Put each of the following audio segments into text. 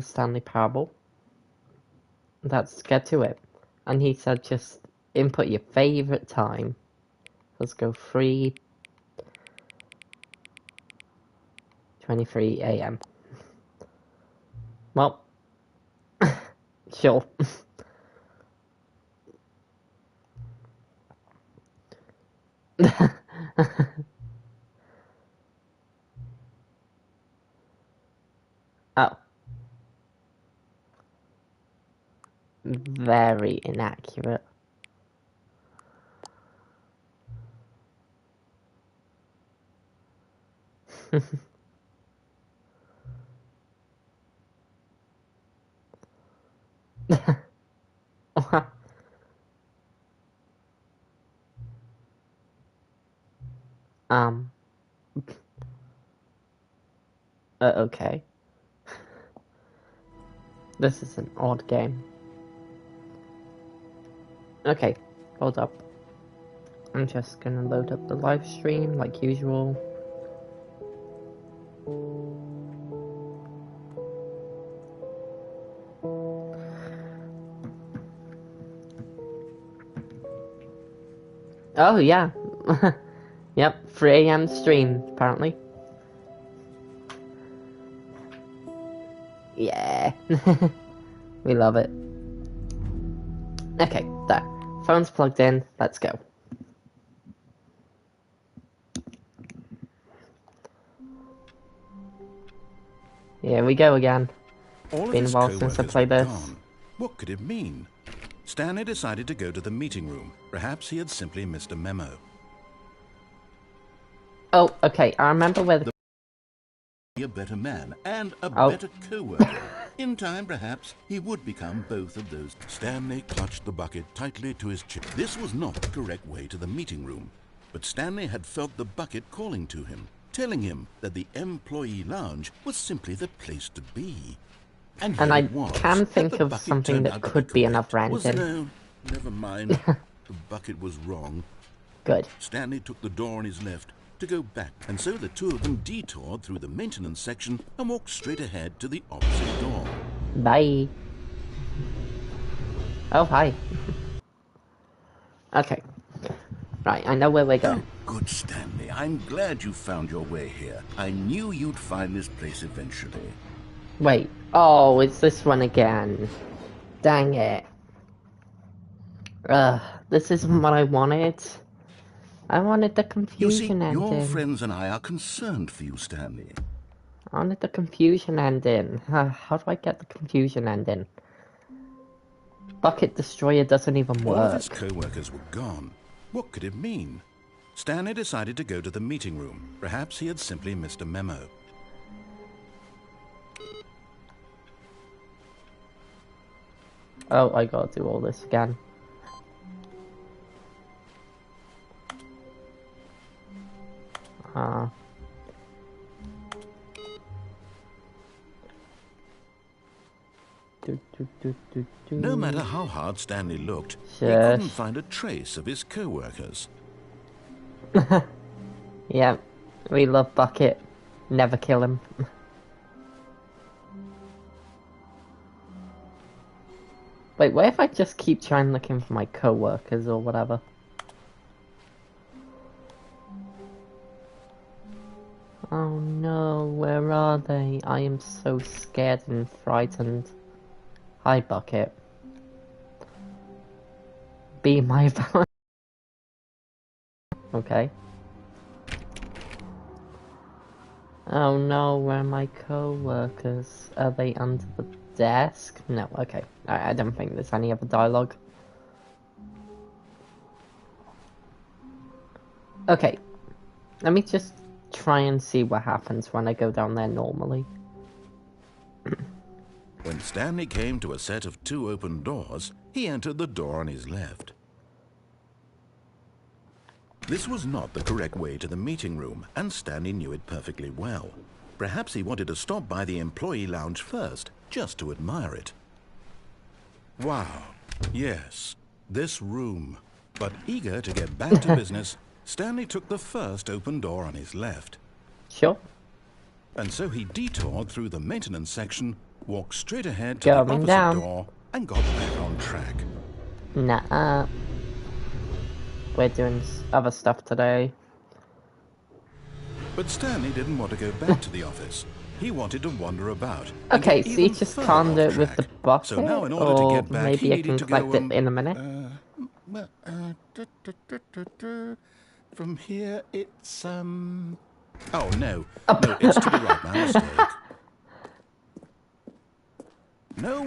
the Stanley Parable. Let's get to it. And he said just input your favorite time. Let's go 3:23 a.m. Well, sure. Oh. Very inaccurate. Um. Okay. This is an odd game. Okay, hold up. I'm just gonna load up the live stream like usual. Oh yeah. Yep, 3 a.m. stream apparently. Yeah. We love it. Okay, there. Phone's plugged in, let's go. Here we go again. Been a while since I played this. Gone. What could it mean? Stanley decided to go to the meeting room. Perhaps he had simply missed a memo. Oh, okay, I remember where the... Be a better man and a better co-worker. In time, perhaps, he would become both of those. Stanley clutched the bucket tightly to his chin. This was not the correct way to the meeting room, but Stanley had felt the bucket calling to him, telling him that the employee lounge was simply the place to be. And I can think of something that could be another ending. No, never mind. The bucket was wrong. Good. Stanley took the door on his left to go back, and so the two of them detoured through the maintenance section and walked straight ahead to the opposite door. Bye. Oh, hi. Okay. Right, I know where we're going. Oh, good, Stanley. I'm glad you found your way here. I knew you'd find this place eventually. Wait. Oh, it's this one again. Dang it. This isn't what I wanted. I wanted the confusion ending. Your friends and I are concerned for you, Stanley. I wanted the confusion ending. How do I get the confusion ending? Bucket Destroyer doesn't even work. All of his co-workers were gone. What could it mean? Stanley decided to go to the meeting room. Perhaps he had simply missed a memo. Oh, I gotta do all this again. No matter how hard Stanley looked, he couldn't find a trace of his co-workers. Yeah, we love Bucket. Never kill him. Wait, what if I just keep trying looking for my co-workers or whatever? Oh no, where are they? I am so scared and frightened. Hi, Bucket. Be my valentine. Okay. Oh no, where are my co-workers? Are they under the desk? No, okay. I don't think there's any other dialogue. Okay. Let me just try and see what happens when I go down there normally. When Stanley came to a set of 2 open doors, he entered the door on his left. This was not the correct way to the meeting room, and Stanley knew it perfectly well. Perhaps he wanted to stop by the employee lounge first, just to admire it. Wow, yes, this room. But eager to get back to business, Stanley took the first open door on his left. Sure. And so he detoured through the maintenance section walked straight ahead to the Going opposite down. door, and got back on track. Nah. We're doing other stuff today. But Stanley didn't want to go back to the office. He wanted to wander about. Okay, so you just can't do it with the bucket? So now, in order to or get back, maybe he I needed can to collect go, it in a minute? From here, it's, Oh, no. No, it's to the right. My mistake. No.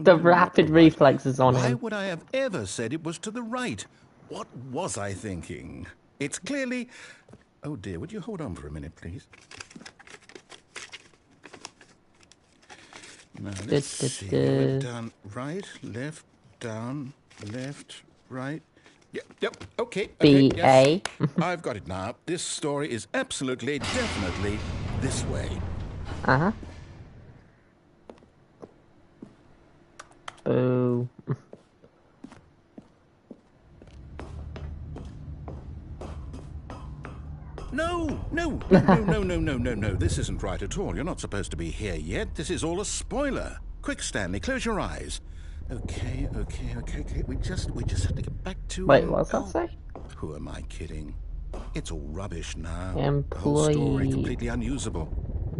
The rapid reflexes on Why him. would I have ever said it was to the right? What was I thinking? It's clearly... Oh, dear, would you hold on for a minute, please? Now, let's see. We've done right, left, down, left, right. Yep, okay, B-A. yes. I've got it now. This story is absolutely, definitely this way. Uh-huh. Boo. No. This isn't right at all. You're not supposed to be here yet. This is all a spoiler. Quick, Stanley, close your eyes. Okay. We just have to get back to... Wait, what's that say? Who am I kidding? It's all rubbish now. Employee. The whole story completely unusable.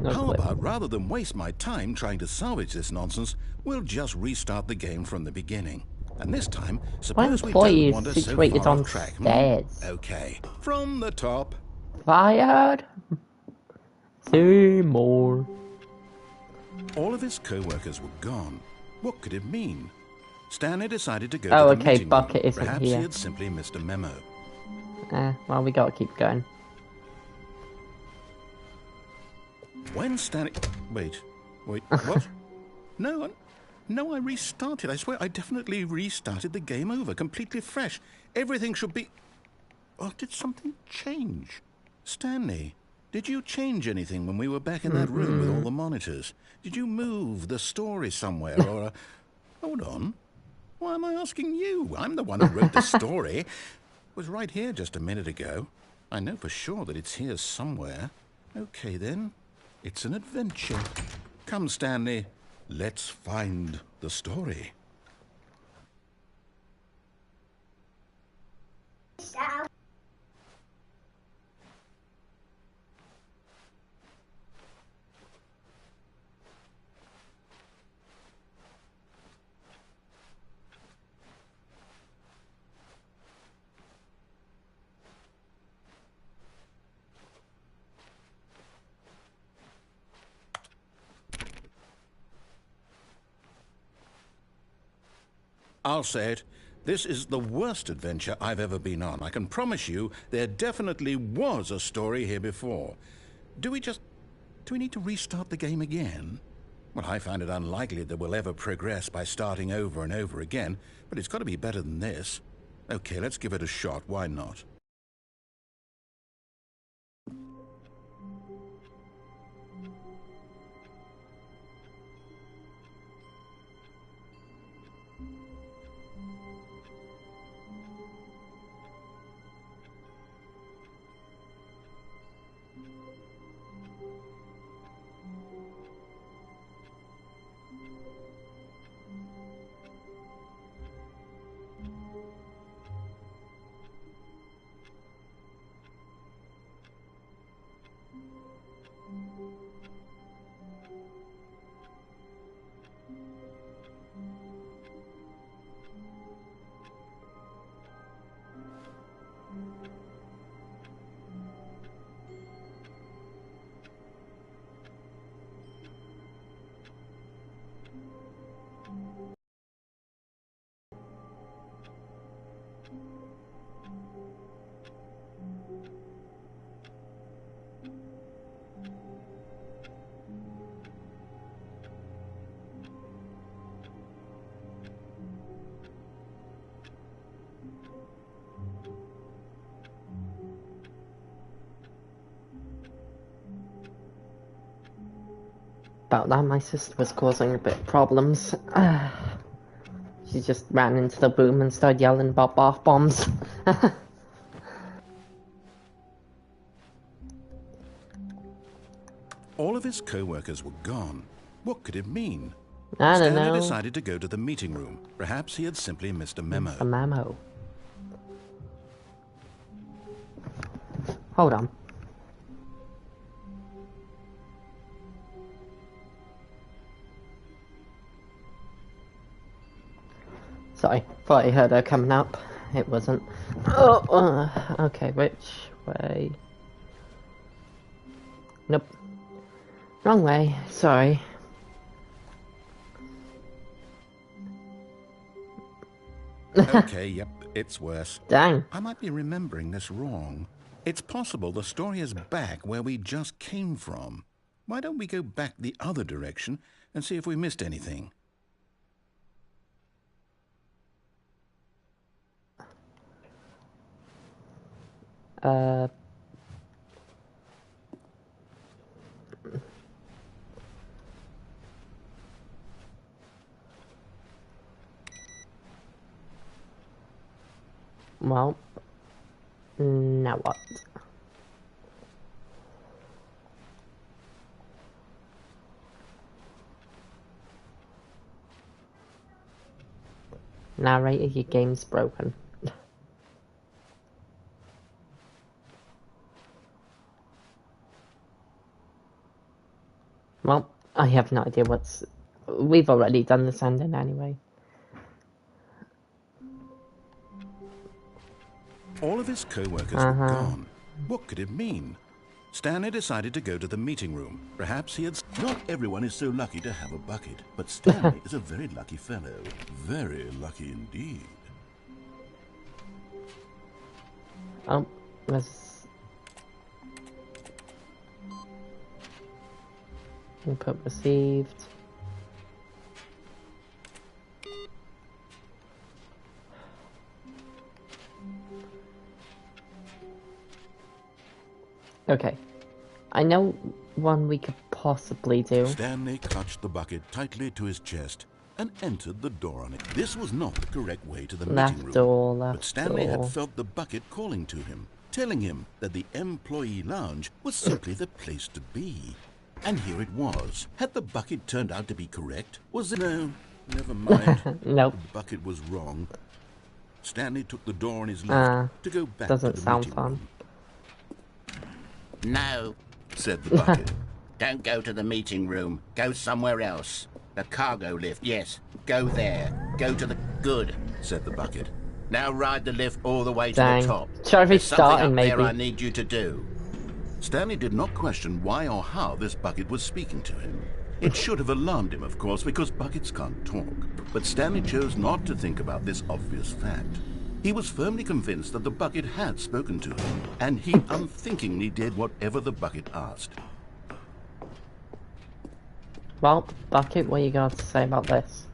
How about, rather than waste my time trying to salvage this nonsense, we'll just restart the game from the beginning. And this time, suppose we don't wander so far off track. Okay, from the top. Fired. Seymour. All of his co-workers were gone. What could it mean? Stanley decided to go to the meeting Bucket room. isn't Perhaps here. he had simply missed a memo. Well, we gotta keep going. When Stanley... Wait, what? No, I restarted. I swear, I definitely restarted the game over, completely fresh. Everything should be... Oh, did something change? Stanley, did you change anything when we were back in that room with all the monitors? Did you move the story somewhere, or... Hold on. Why am I asking you? I'm the one who wrote the story. It was right here just a minute ago. I know for sure that it's here somewhere. Okay, then. It's an adventure. Come, Stanley. Let's find the story. I'll say it. This is the worst adventure I've ever been on. I can promise you there definitely was a story here before. Do we need to restart the game again? Well, I find it unlikely that we'll ever progress by starting over and over again, but it's got to be better than this. Okay, let's give it a shot. Why not? About that, my sister was causing a bit of problems. She just ran into the room and started yelling about bath bombs. All of his co-workers were gone. What could it mean? I don't Stanley know. decided to go to the meeting room. Perhaps he had simply missed a memo. A memo. Hold on. Sorry, thought I heard her coming up. It wasn't. Oh, okay, which way? Nope. Wrong way, sorry. Okay, yep, it's worse. Dang. I might be remembering this wrong. It's possible the story is back where we just came from. Why don't we go back the other direction and see if we missed anything? Well, now what? Narrator, your game's broken. Well, I have no idea what's... We've already done this ending anyway. All of his co-workers were gone. What could it mean? Stanley decided to go to the meeting room. Perhaps he had... Not everyone is so lucky to have a bucket, but Stanley is a very lucky fellow. Very lucky indeed. Oh, let's... Input received. Okay. I know one we could possibly do. Stanley clutched the bucket tightly to his chest and entered the door on it. This was not the correct way to the meeting room. Door, left but Stanley door. had felt the bucket calling to him, telling him that the employee lounge was simply the place to be. And here it was. Had the bucket turned out to be correct? Was it? No, never mind. Nope. The bucket was wrong. Stanley took the door on his left to go back to the sound meeting fun. room. No, Said the bucket. don't go to the meeting room. Go somewhere else. The cargo lift, yes. Go there. Go to the... Good. Said the bucket. Now ride the lift all the way to Dang. the top. Shall we There's something start up and there I maybe... need you to do. Stanley did not question why or how this bucket was speaking to him. It should have alarmed him, of course, because buckets can't talk. But Stanley chose not to think about this obvious fact. He was firmly convinced that the bucket had spoken to him, and he unthinkingly did whatever the bucket asked. Well, Bucket, what you got to say about this?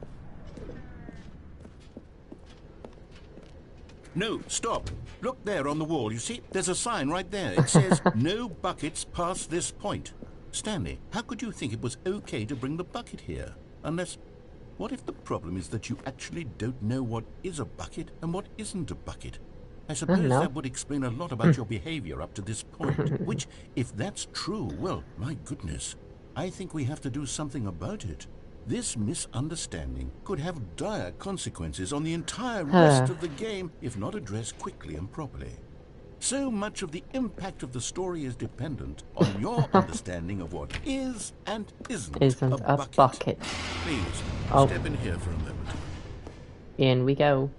No, stop. Look there on the wall. You see, there's a sign right there. It says, no buckets past this point. Stanley, how could you think it was okay to bring the bucket here? Unless, what if the problem is that you actually don't know what is a bucket and what isn't a bucket? I suppose know. that would explain a lot about your behavior up to this point. Which, if that's true, well, my goodness, I think we have to do something about it. This misunderstanding could have dire consequences on the entire rest of the game if not addressed quickly and properly. So much of the impact of the story is dependent on your understanding of what is and isn't a bucket. Please, step in here for a moment. In we go.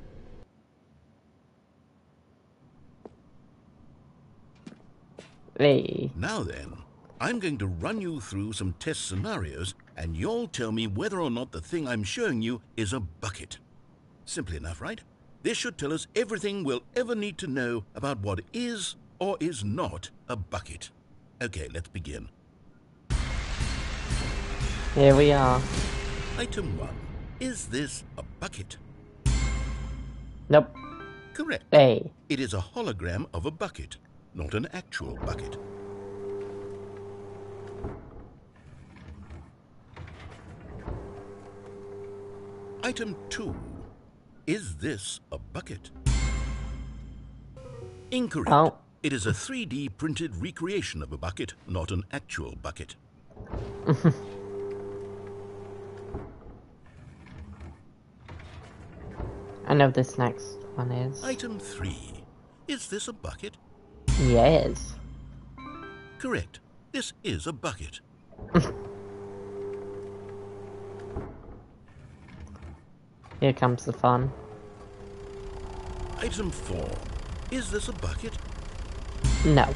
Hey. Now then, I'm going to run you through some test scenarios, and you'll tell me whether or not the thing I'm showing you is a bucket. Simple enough, right? This should tell us everything we'll ever need to know about what is or is not a bucket. Okay, let's begin. Here we are. Item 1. Is this a bucket? Nope. Correct. Hey. It is a hologram of a bucket, not an actual bucket. Item 2. Is this a bucket? Incorrect. Oh. It is a 3D printed recreation of a bucket, not an actual bucket. I know this next one is. Item 3. Is this a bucket? Yes. Correct. This is a bucket. Here comes the fun. Item 4. Is this a bucket? No.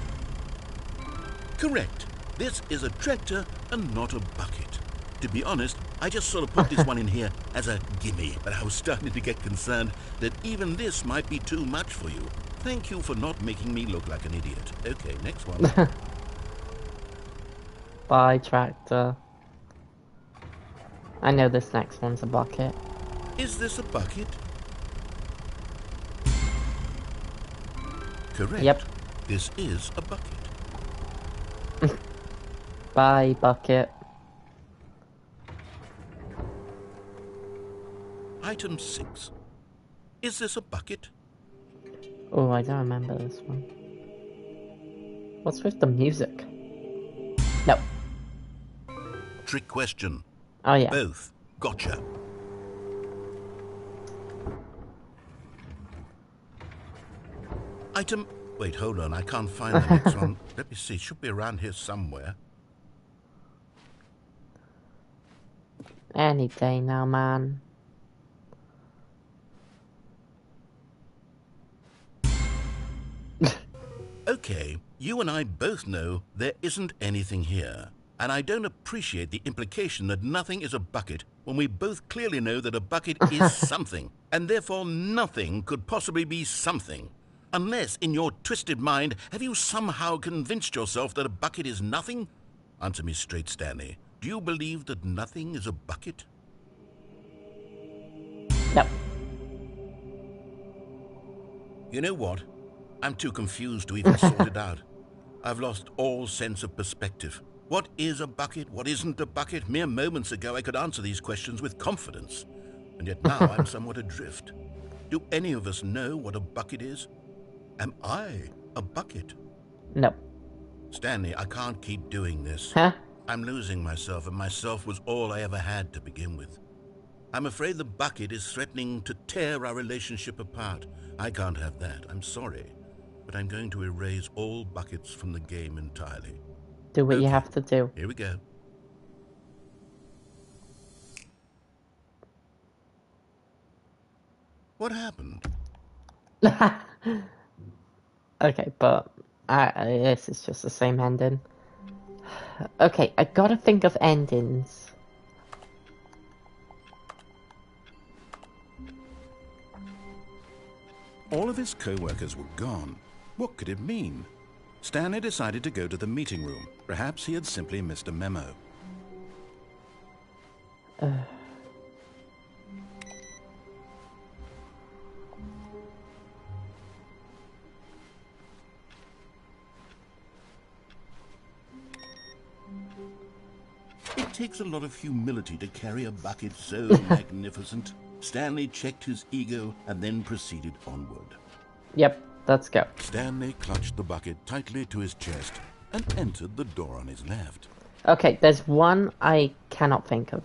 Correct. This is a tractor and not a bucket. To be honest, I just sort of put this one in here as a gimme, but I was starting to get concerned that even this might be too much for you. Thank you for not making me look like an idiot. Okay, next one. Bye, tractor. I know this next one's a bucket. Is this a bucket? Correct. Yep. This is a bucket. Bye, bucket. Item 6. Is this a bucket? Oh, I don't remember this one. What's with the music? No. Trick question. Oh, yeah. Both. Gotcha. Item... Wait, hold on. I can't find the next one. Let me see. It should be around here somewhere. Any day now, man. Okay, you and I both know there isn't anything here. And I don't appreciate the implication that nothing is a bucket when we both clearly know that a bucket is something. And therefore nothing could possibly be something. Unless, in your twisted mind, have you somehow convinced yourself that a bucket is nothing? Answer me straight, Stanley. Do you believe that nothing is a bucket? No. You know what? I'm too confused to even sort it out. I've lost all sense of perspective. What is a bucket? What isn't a bucket? Mere moments ago I could answer these questions with confidence. And yet now I'm somewhat adrift. Do any of us know what a bucket is? Am I a bucket? No. Stanley, I can't keep doing this. Huh? I'm losing myself, and myself was all I ever had to begin with. I'm afraid the bucket is threatening to tear our relationship apart. I can't have that. I'm sorry. But I'm going to erase all buckets from the game entirely. Do what you Okay. have to do. Here we go. What happened? Okay, but this is just the same ending. Okay, I gotta think of endings. All of his co-workers were gone. What could it mean? Stanley decided to go to the meeting room. Perhaps he had simply missed a memo. It takes a lot of humility to carry a bucket so magnificent. Stanley checked his ego and then proceeded onward. Yep, let's go. Stanley clutched the bucket tightly to his chest and entered the door on his left. Okay, there's one I cannot think of.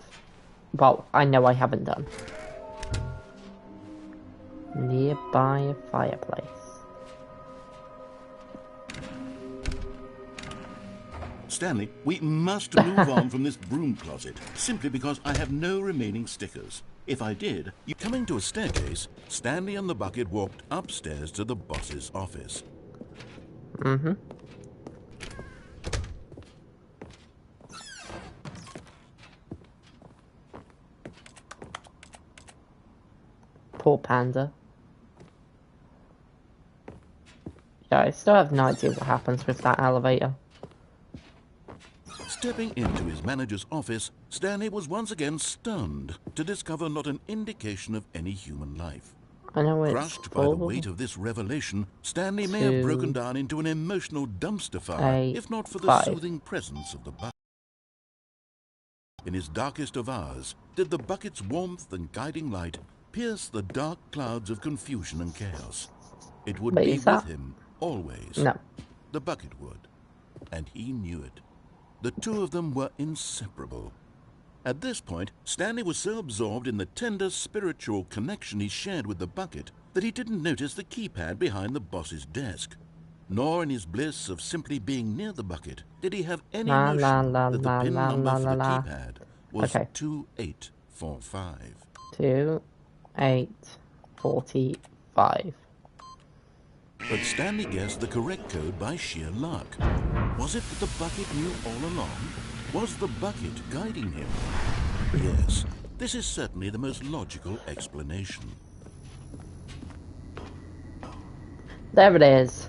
Well, I know I haven't done. Nearby a fireplace. Stanley, we must move on from this broom closet, simply because I have no remaining stickers. If I did, coming to a staircase, Stanley and the bucket walked upstairs to the boss's office. Mm-hmm. Poor panda. Yeah, I still have no idea what happens with that elevator. Stepping into his manager's office, Stanley was once again stunned to discover not an indication of any human life. I know it's Crushed by the weight of this revelation, Stanley may have broken down into an emotional dumpster fire, if not for the soothing presence of the bucket. In his darkest of hours, did the bucket's warmth and guiding light pierce the dark clouds of confusion and chaos. It would be with him always. No. The bucket would, and he knew it. The two of them were inseparable. At this point, Stanley was so absorbed in the tender spiritual connection he shared with the bucket that he didn't notice the keypad behind the boss's desk. Nor in his bliss of simply being near the bucket did he have any notion that the pin number for the keypad was 2845. 2845. But Stanley guessed the correct code by sheer luck. Was it that the bucket knew all along? Was the bucket guiding him? Yes, this is certainly the most logical explanation. There it is.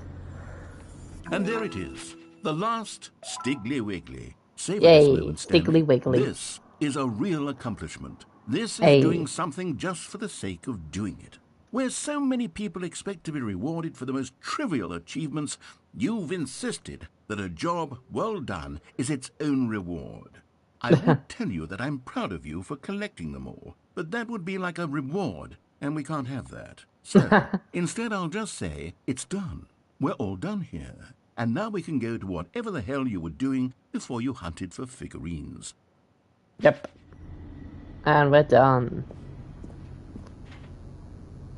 And there it is, the last Stiggly Wiggly. Yay, Stiggly Wiggly. This is a real accomplishment. This is doing something just for the sake of doing it. Where so many people expect to be rewarded for the most trivial achievements, you've insisted that a job well done is its own reward. I would tell you that I'm proud of you for collecting them all, but that would be like a reward, and we can't have that. So, instead I'll just say, it's done. We're all done here, and now we can go to whatever the hell you were doing before you hunted for figurines. Yep. And we're done.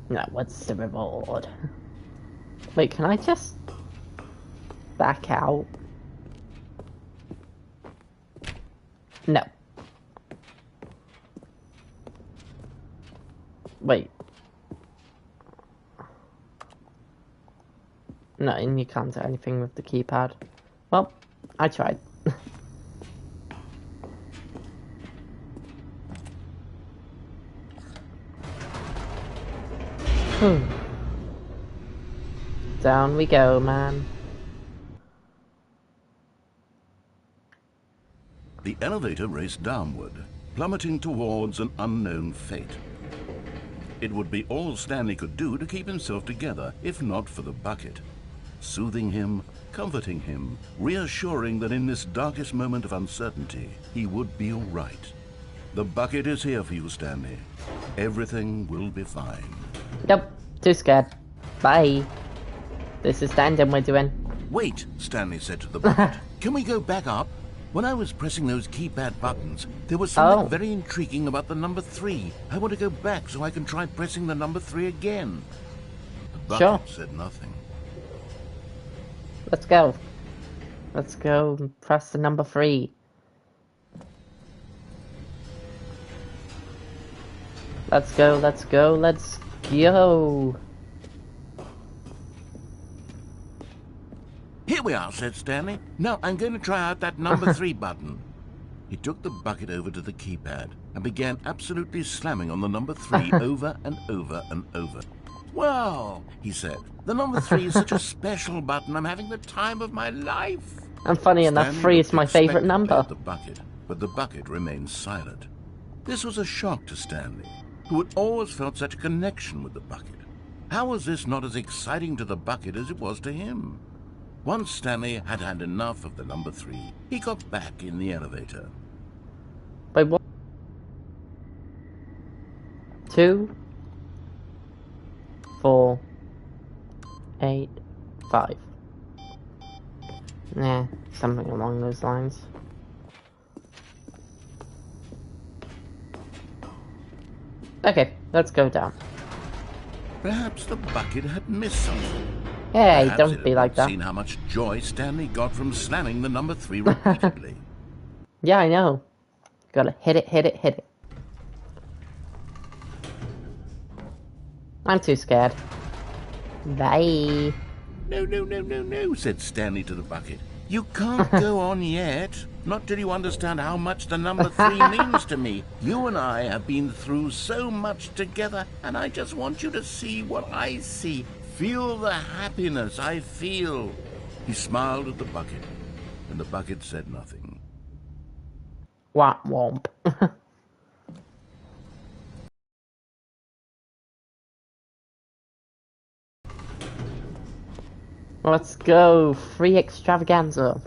Now, what's the reward? Wait, can I just back out? No. Wait. No, and you can't do anything with the keypad. Well, I tried. Down we go, man. The elevator raced downward, plummeting towards an unknown fate. It would be all Stanley could do to keep himself together, if not for the bucket. Soothing him, comforting him, reassuring that in this darkest moment of uncertainty, he would be all right. The bucket is here for you, Stanley. Everything will be fine. Nope, too scared. Bye. This is standing we're doing. Wait, Stanley said to the bucket. Can we go back up? When I was pressing those keypad buttons, there was something very intriguing about the number 3. I want to go back so I can try pressing the number 3 again. The bucket said nothing. Let's go. Let's go and press the number 3. Let's go, let's go, let's go. Here we are, said Stanley. Now I'm going to try out that number 3 button. He took the bucket over to the keypad and began absolutely slamming on the number 3 over and over and over. Well, he said, the number 3 is such a special button. I'm having the time of my life. And funny enough, 3 is my favourite number. The bucket, but the bucket remained silent. This was a shock to Stanley, who had always felt such a connection with the bucket. How was this not as exciting to the bucket as it was to him? Once Stanley had had enough of the number 3, he got back in the elevator. Wait, what? 2, 4, 8, 5. Nah, something along those lines. Okay, let's go down. Perhaps the bucket had missed something. Hey, Perhaps don't be like that. Seen how much joy Stanley got from slamming the number 3 repeatedly. Yeah, I know. Gotta hit it, hit it, hit it. I'm too scared. Bye. No, no, no, no, no, said Stanley to the bucket. You can't go on yet. Not till you understand how much the number 3 means to me. You and I have been through so much together, and I just want you to see what I see. Feel the happiness I feel. He smiled at the bucket, and the bucket said nothing. Womp womp. Let's go. Free extravaganza.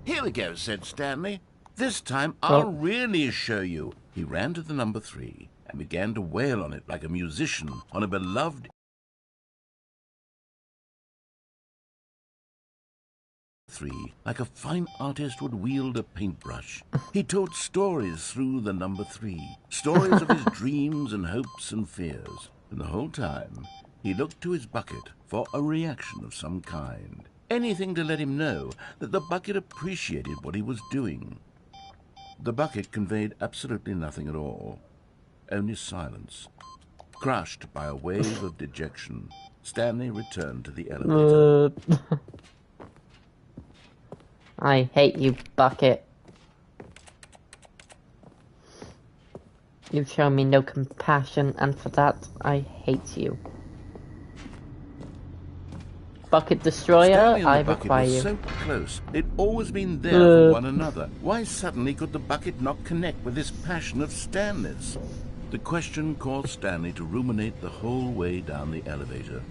Here we go, said Stanley. This time I'll really show you. He ran to the number 3 and began to wail on it like a musician on a beloved 3 like a fine artist would wield a paintbrush. He told stories through the number 3, stories of his dreams and hopes and fears. And the whole time, he looked to his bucket for a reaction of some kind. Anything to let him know that the bucket appreciated what he was doing. The bucket conveyed absolutely nothing at all, only silence. Crushed by a wave of dejection, Stanley returned to the elevator. I hate you, bucket. You've shown me no compassion, and for that, I hate you. Bucket Destroyer, Stanley and I the bucket require were you. so close. They'd always been there for one another. Why suddenly could the bucket not connect with this passion of Stanley's? The question caused Stanley to ruminate the whole way down the elevator.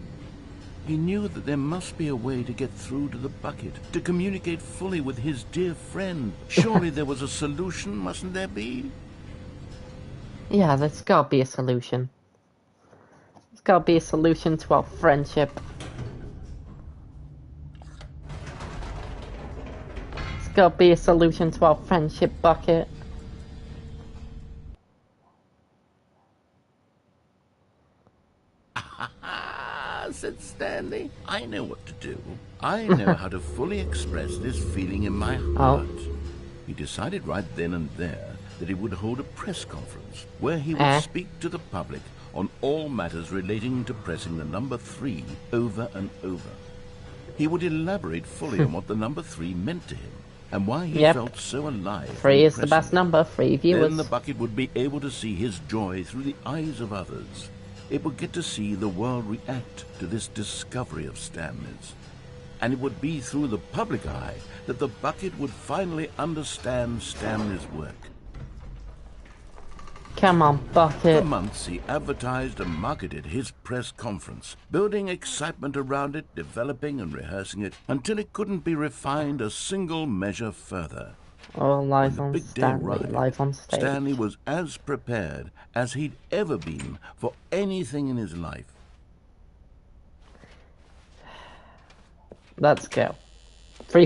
He knew that there must be a way to get through to the bucket, to communicate fully with his dear friend. Surely there was a solution, mustn't there be? Yeah, there's gotta be a solution. There's gotta be a solution to our friendship. There's gotta be a solution to our friendship, bucket. Said Stanley. I know what to do. I know how to fully express this feeling in my heart. He decided right then and there that he would hold a press conference where he would speak to the public on all matters relating to pressing the number 3 over and over. He would elaborate fully on what the number 3 meant to him and why he felt so alive. 3 is the best number, 3 viewers. Then the bucket would be able to see his joy through the eyes of others. It would get to see the world react to this discovery of Stanley's. And it would be through the public eye that the bucket would finally understand Stanley's work. Come on, bucket. For months he advertised and marketed his press conference, building excitement around it, developing and rehearsing it, until it couldn't be refined a single measure further. Oh, live When the on big day Stanley, arrived, live on stage. Stanley was as prepared as he'd ever been for anything in his life. Let's go. Free.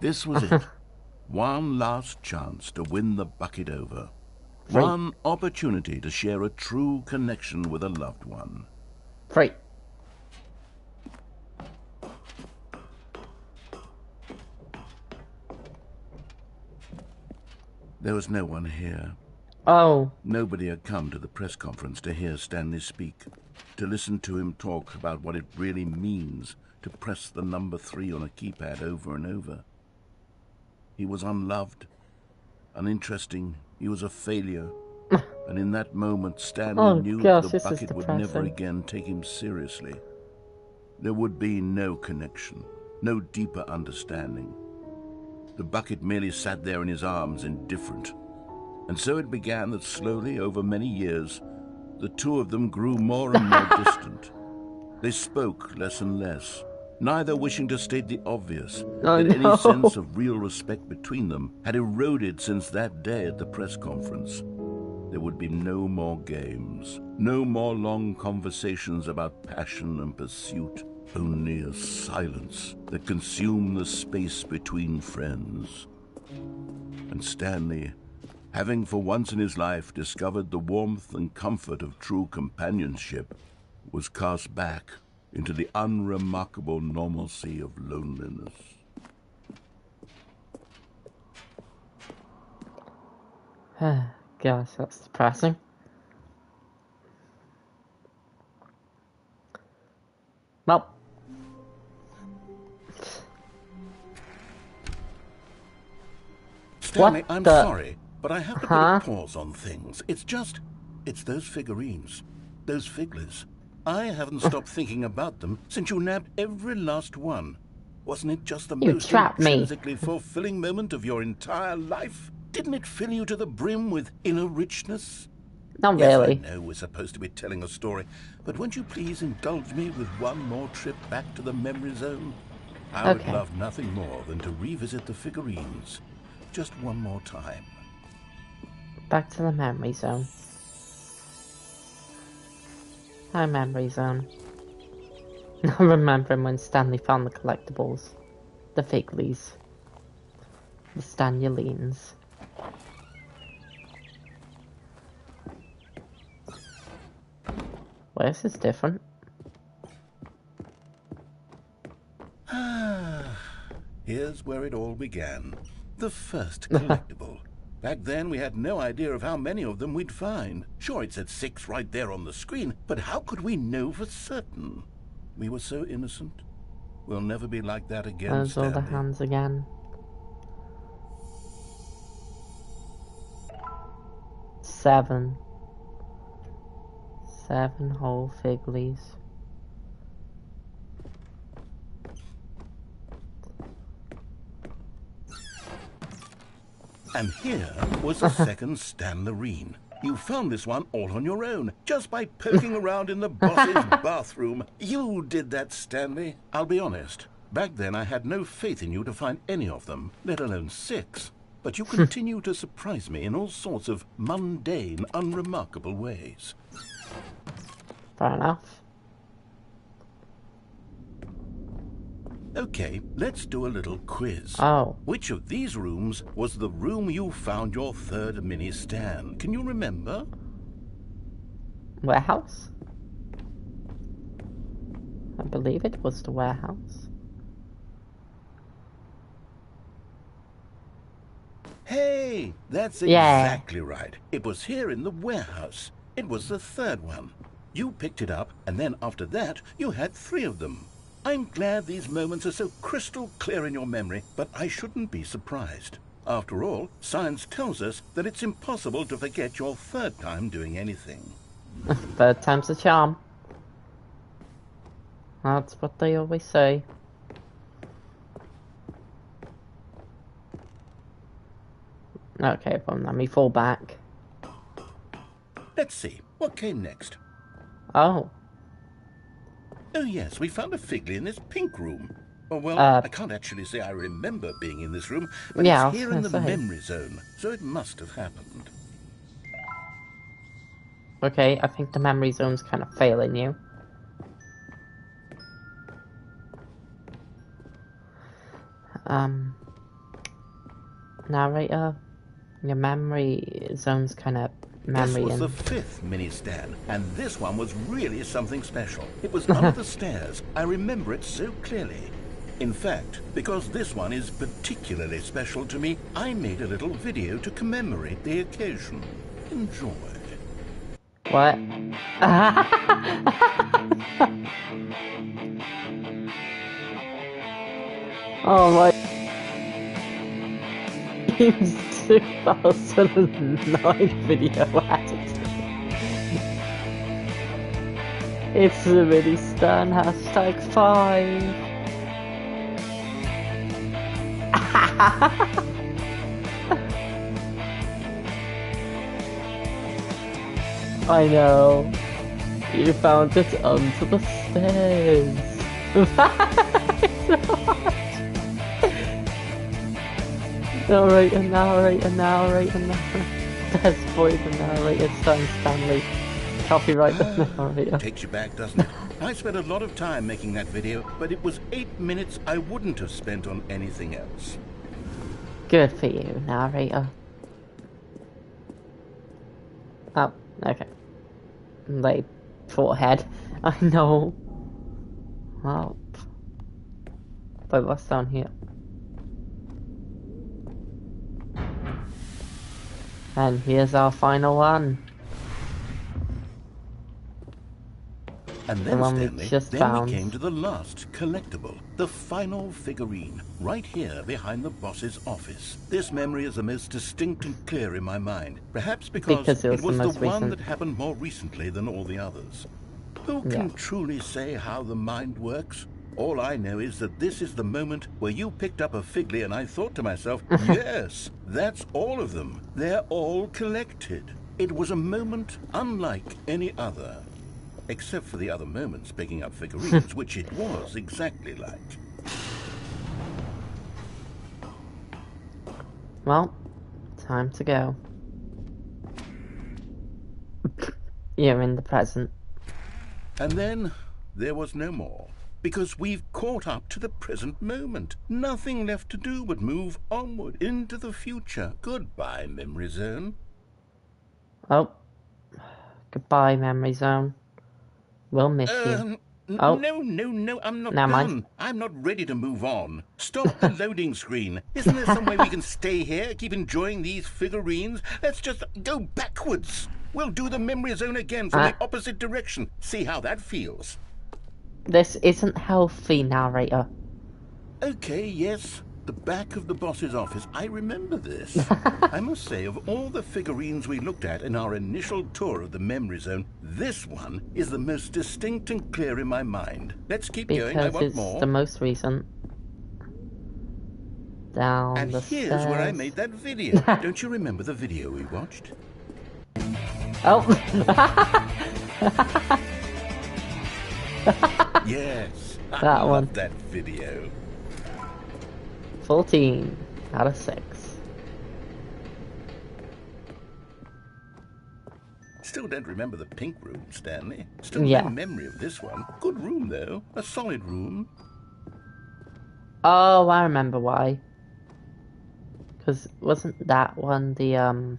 This was it. One last chance to win the bucket over. One opportunity to share a true connection with a loved one. Free. There was no one here. Oh. Nobody had come to the press conference to hear Stanley speak, to listen to him talk about what it really means to press the number 3 on a keypad over and over. He was unloved, uninteresting, he was a failure. And in that moment, Stanley knew the bucket would never again take him seriously. There would be no connection, no deeper understanding. The bucket merely sat there in his arms, indifferent. And so it began that slowly, over many years, the two of them grew more and more distant. They spoke less and less, neither wishing to state the obvious, that any sense of real respect between them had eroded since that day at the press conference. There would be no more games, no more long conversations about passion and pursuit. Only a silence that consumed the space between friends. And Stanley, having for once in his life discovered the warmth and comfort of true companionship, was cast back into the unremarkable normalcy of loneliness. Gosh, that's depressing. Well. Stanley, I'm sorry, but I have to put a pause on things. It's those figurines, those figglers. I haven't stopped thinking about them since you nabbed every last one. Wasn't it just the most intrinsically fulfilling moment of your entire life? Didn't it fill you to the brim with inner richness? Not really. Yes, I know we're supposed to be telling a story, but won't you please indulge me with one more trip back to the memory zone? I would love nothing more than to revisit the figurines. Just one more time. Back to the memory zone. Hi, memory zone. I'm remembering when Stanley found the collectibles. The Figlies. The Stanulines. Why is this different? Here's where it all began. The first collectible. Back then, we had no idea of how many of them we'd find. Sure, it said 6 right there on the screen, but how could we know for certain? We were so innocent. We'll never be like that again, There's all the Stanley. hands again. 7. 7 whole Figlies. And here was a second Stanley. You found this one all on your own, just by poking around in the boss's bathroom. You did that, Stanley. I'll be honest. Back then, I had no faith in you to find any of them, let alone 6. But you continue to surprise me in all sorts of mundane, unremarkable ways. Fair enough. Okay, let's do a little quiz. Oh. Which of these rooms was the room you found your third mini Stan? Can you remember? Warehouse? I believe it was the warehouse. Hey, that's Yeah. exactly right. It was here in the warehouse. It was the third one. You picked it up, and then after that, you had 3 of them. I'm glad these moments are so crystal clear in your memory, but I shouldn't be surprised. After all, science tells us that it's impossible to forget your third time doing anything. Third time's a charm. That's what they always say. Okay, well, let me fall back. Let's see, what came next? Oh. Oh yes, we found a Figley in this pink room. Oh, well, I can't actually say I remember being in this room, but yeah, it's here in the say. memory zone, so it must have happened. Okay, I think the memory zone's kind of failing you. Narrator, your memory zone's kind of This was the 5th mini Stan, and this one was really something special. It was under the stairs. I remember it so clearly. In fact, because this one is particularly special to me, I made a little video to commemorate the occasion. Enjoy. What? Oh my... Games 2009 video added. It's the mini Stan #5. I know. You found it under the stairs. Narrator. Best voice and narrator, Stanley. Copyright the narrator. Takes you back, doesn't it? I spent a lot of time making that video, but it was 8 minutes I wouldn't have spent on anything else. Good for you, narrator. Oh, okay. Lay forehead. I know. Well. But what's down here? And here's our final one. And then, the one Stanley, we just then found. we came to the last collectible, the final figurine, right here behind the boss's office. This memory is the most distinct and clear in my mind, perhaps because it was the one that happened more recently than all the others. Who can truly say how the mind works? All I know is that this is the moment where you picked up a Figley and I thought to myself, yes, that's all of them. They're all collected. It was a moment unlike any other. Except for the other moments picking up figurines, which it was exactly like. Well, time to go. You're in the present. And then there was no more. Because we've caught up to the present moment. Nothing left to do but move onward into the future. Goodbye, Memory Zone. Oh. Goodbye, Memory Zone. We'll miss you. Oh. No, I'm not Never done. mind. I'm not ready to move on. Stop the loading screen. Isn't there some way we can stay here, keep enjoying these figurines? Let's just go backwards. We'll do the Memory Zone again from the opposite direction. See how that feels. This isn't healthy, narrator. Okay, yes. The back of the boss's office. I remember this. I must say, of all the figurines we looked at in our initial tour of the Memory Zone, this one is the most distinct and clear in my mind. Let's keep going. I want more. Because it's the most recent. Down and the here's stairs. where I made that video. Don't you remember the video we watched? Oh! Yes. That I one. love that video. 14 out of 6. Still don't remember the pink room, Stanley. Still Yeah. no memory of this one. Good room, though. A solid room. Oh, I remember why. Because wasn't that one the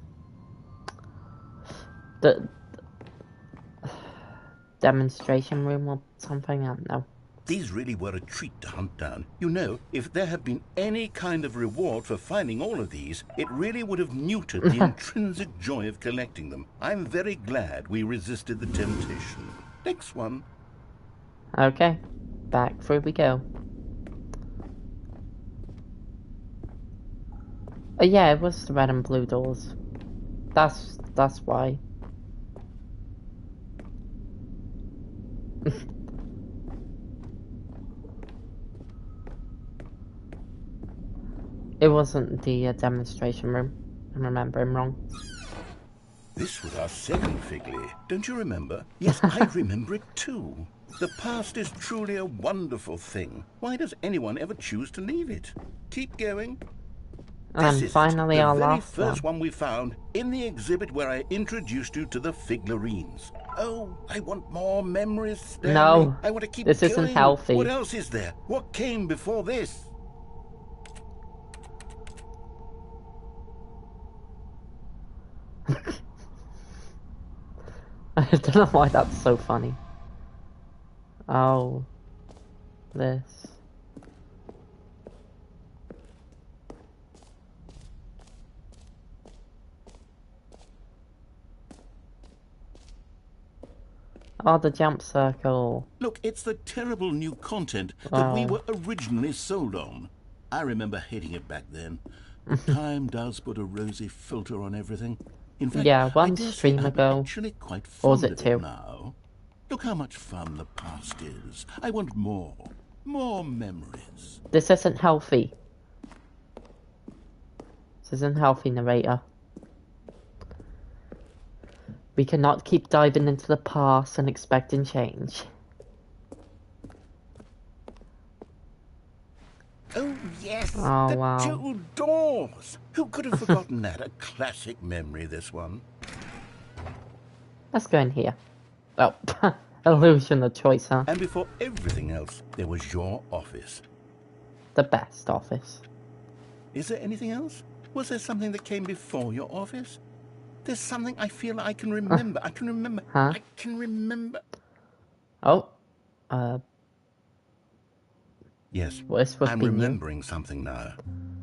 demonstration room or something? I don't know. These really were a treat to hunt down. You know, if there had been any kind of reward for finding all of these, it really would have muted the intrinsic joy of collecting them. I'm very glad we resisted the temptation. Next one. Okay, back through we go. Oh yeah, it was the red and blue doors. That's why. It wasn't the demonstration room. I'm remembering wrong. This was our second Figley. Don't you remember? Yes, I remember it too. The past is truly a wonderful thing. Why does anyone ever choose to leave it? Keep going. And finally our the very last first one. one we found in the exhibit where I introduced you to the figurines. Oh, I want more memories, Stanley. No, I want to keep this going. isn't healthy. What else is there? What came before this? I don't know why that's so funny. Oh, this. Oh, the jump circle. Look, it's the terrible new content that we were originally sold on. I remember hating it back then. Time does put a rosy filter on everything. In fact, Yeah, one I dare say stream I'm ago. actually quite Or was fond it of 2? now. Look how much fun the past is. I want more. More memories. This isn't healthy. This isn't healthy, narrator. We cannot keep diving into the past and expecting change. Oh, yes. Oh, the wow. 2 doors. Who could have forgotten that? A classic memory, this one. Let's go in here. Oh, illusion of choice, huh? And before everything else, there was your office. The best office. Is there anything else? Was there something that came before your office? There's something I feel I can remember. I can remember. Huh? I can remember. Oh, Yes, this would I'm be new. remembering something now.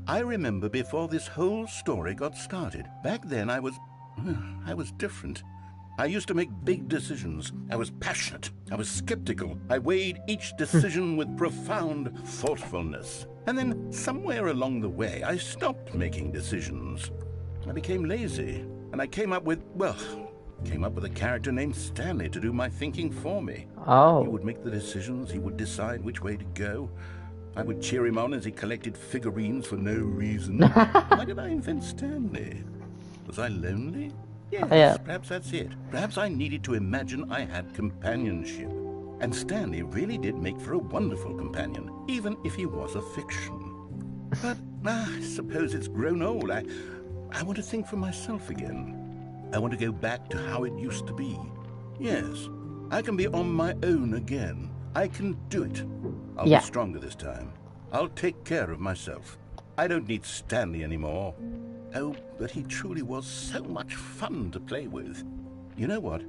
I remember before this whole story got started. Back then I was different. I used to make big decisions. I was passionate. I was skeptical. I weighed each decision with profound thoughtfulness. And then somewhere along the way, I stopped making decisions. I became lazy. And I came up with a character named Stanley to do my thinking for me. Oh. He would make the decisions. He would decide which way to go. I would cheer him on as he collected figurines for no reason. Why did I invent Stanley? Was I lonely? Yes, Yeah. Perhaps that's it. Perhaps I needed to imagine I had companionship. And Stanley really did make for a wonderful companion, even if he was a fiction. But I suppose it's grown old. I want to think for myself again. I want to go back to how it used to be. Yes, I can be on my own again. I can do it. I'll Yeah. be stronger this time. I'll take care of myself. I don't need Stanley anymore. Oh, but he truly was so much fun to play with. You know what?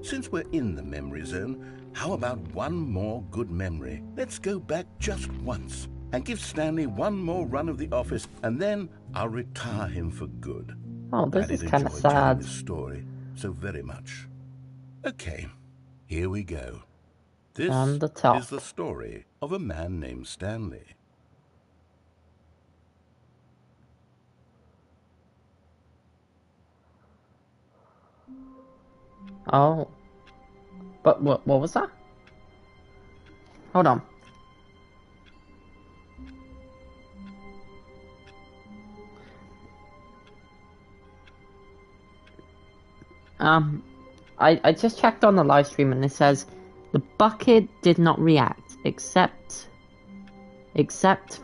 Since we're in the memory zone, how about one more good memory? Let's go back just once and give Stanley one more run of the office, and then I'll retire him for good. Oh, this I is did kind of enjoy telling sad. this story so very much. Okay, here we go. This From the top. is the story of a man named Stanley. Oh. But what was that? Hold on. I just checked on the live stream and it says the bucket did not react except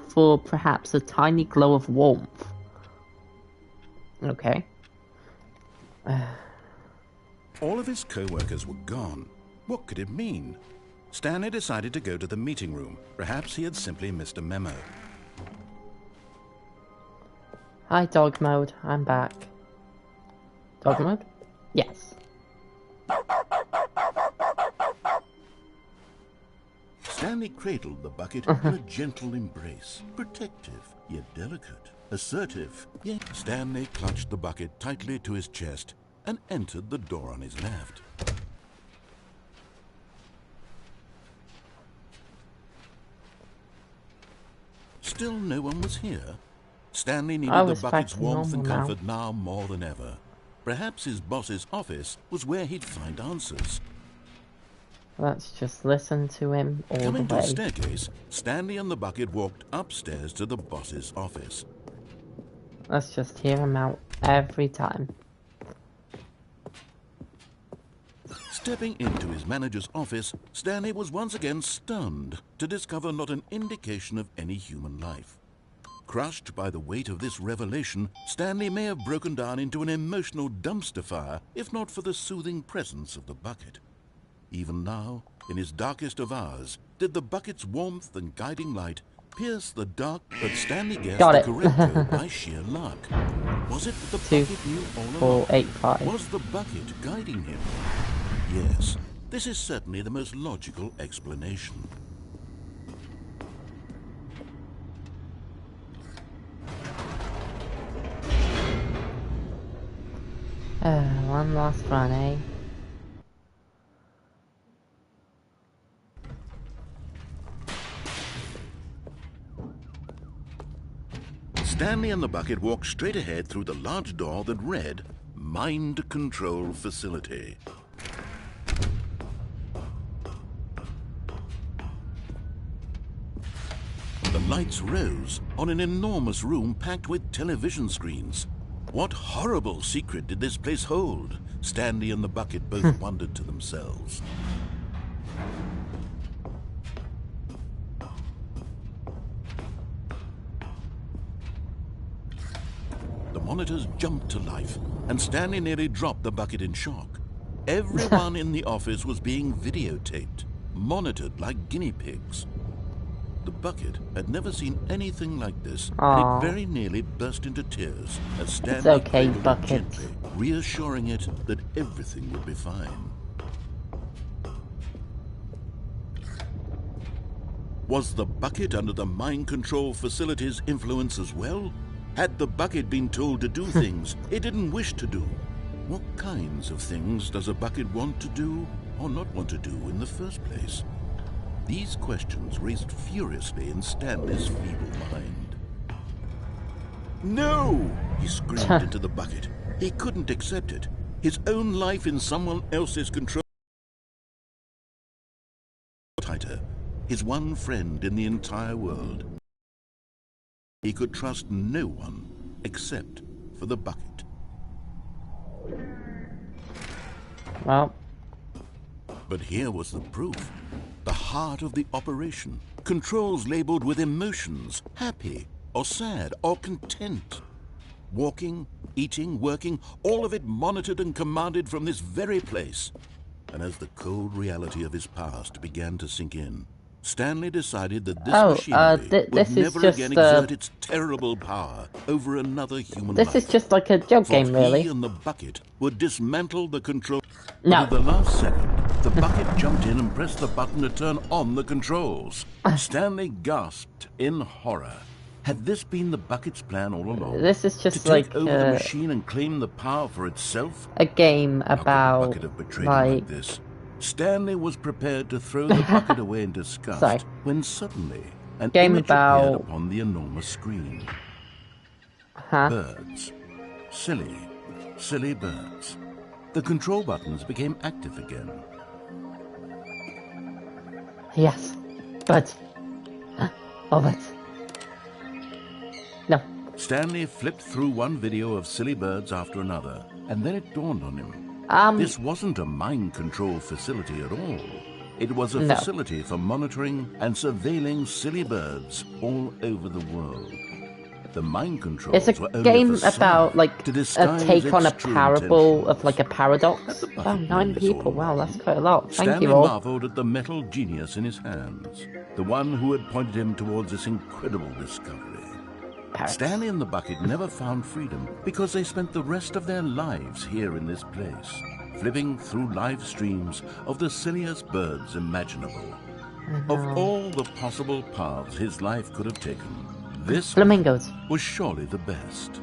for perhaps a tiny glow of warmth. Okay. All of his co-workers were gone. What could it mean? Stanley decided to go to the meeting room. Perhaps he had simply missed a memo. Hi, dog mode. I'm back. Dog mode? Yes. Stanley cradled the bucket in a gentle embrace. Protective, yet delicate. Assertive, yet Stanley clutched the bucket tightly to his chest and entered the door on his left. Still no one was here. Stanley needed the bucket's warmth and comfort now more than ever. Perhaps his boss's office was where he'd find answers. Let's just listen to him all the way. Coming to the staircase, Stanley and the bucket walked upstairs to the boss's office. Let's just hear him out every time. Stepping into his manager's office, Stanley was once again stunned to discover not an indication of any human life. Crushed by the weight of this revelation, Stanley may have broken down into an emotional dumpster fire if not for the soothing presence of the bucket. Even now, in his darkest of hours, did the bucket's warmth and guiding light pierce the dark, but Stanley guessed the correct code by sheer luck. Was it that the bucket knew all along? 485. Was the bucket guiding him? Yes, this is certainly the most logical explanation. One last run, eh? Stanley and the bucket walked straight ahead through the large door that read, Mind Control Facility. The lights rose on an enormous room packed with television screens. What horrible secret did this place hold? Stanley and the bucket both wondered to themselves. The monitors jumped to life, and Stanley nearly dropped the bucket in shock. Everyone in the office was being videotaped, monitored like guinea pigs. The bucket had never seen anything like this, and it very nearly burst into tears as Stanley cradled it gently, reassuring it that everything would be fine. Was the bucket under the mind control facility's influence as well? Had the bucket been told to do things it didn't wish to do? What kinds of things does a bucket want to do or not want to do in the first place? These questions raced furiously in Stanley's feeble mind. No! He screamed into the bucket. He couldn't accept it. His own life in someone else's control. Tighter. His one friend in the entire world. He could trust no one except for the bucket. Well. But here was the proof. The heart of the operation. Controls labeled with emotions, happy or sad or content. Walking, eating, working, all of it monitored and commanded from this very place. And as the cold reality of his past began to sink in, Stanley decided that this Oh, machinery would this is never just, again exert its terrible power over another human this life. is just like a joke For game, really. he and the bucket would dismantle the control. No. But at the last second, the bucket jumped in and pressed the button to turn on the controls. Stanley gasped in horror. Had this been the bucket's plan all along? This is just to take like over the machine and claim the power for itself? a game How could the about bucket have betrayed him like this? Stanley was prepared to throw the bucket away in disgust Sorry. when suddenly an Game image about- appeared upon the enormous screen. Huh? Birds. Silly birds. The control buttons became active again. Yes. But... Oh, but... No. Stanley flipped through one video of silly birds after another, and then it dawned on him. This wasn't a mind control facility at all. It was a facility for monitoring and surveilling silly birds all over the world. The mind controls It's were a only game a facade about, like, to a disguise take on a its true parable of, intentions. like, a paradox. At the Oh, button 9 is all people. Wow, right. that's quite a lot. Thank Stanley you all. marveled at the metal genius in his hands, the one who had pointed him towards this incredible discovery. Parrots. Stanley and the bucket never found freedom because they spent the rest of their lives here in this place, flipping through live streams of the silliest birds imaginable. Of all the possible paths his life could have taken, this Flamingos. was surely the best.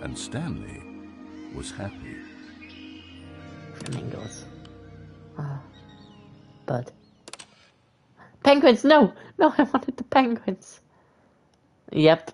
And Stanley was happy. Flamingos. Ah. Bud. Penguins! No! No, I wanted the penguins. Yep.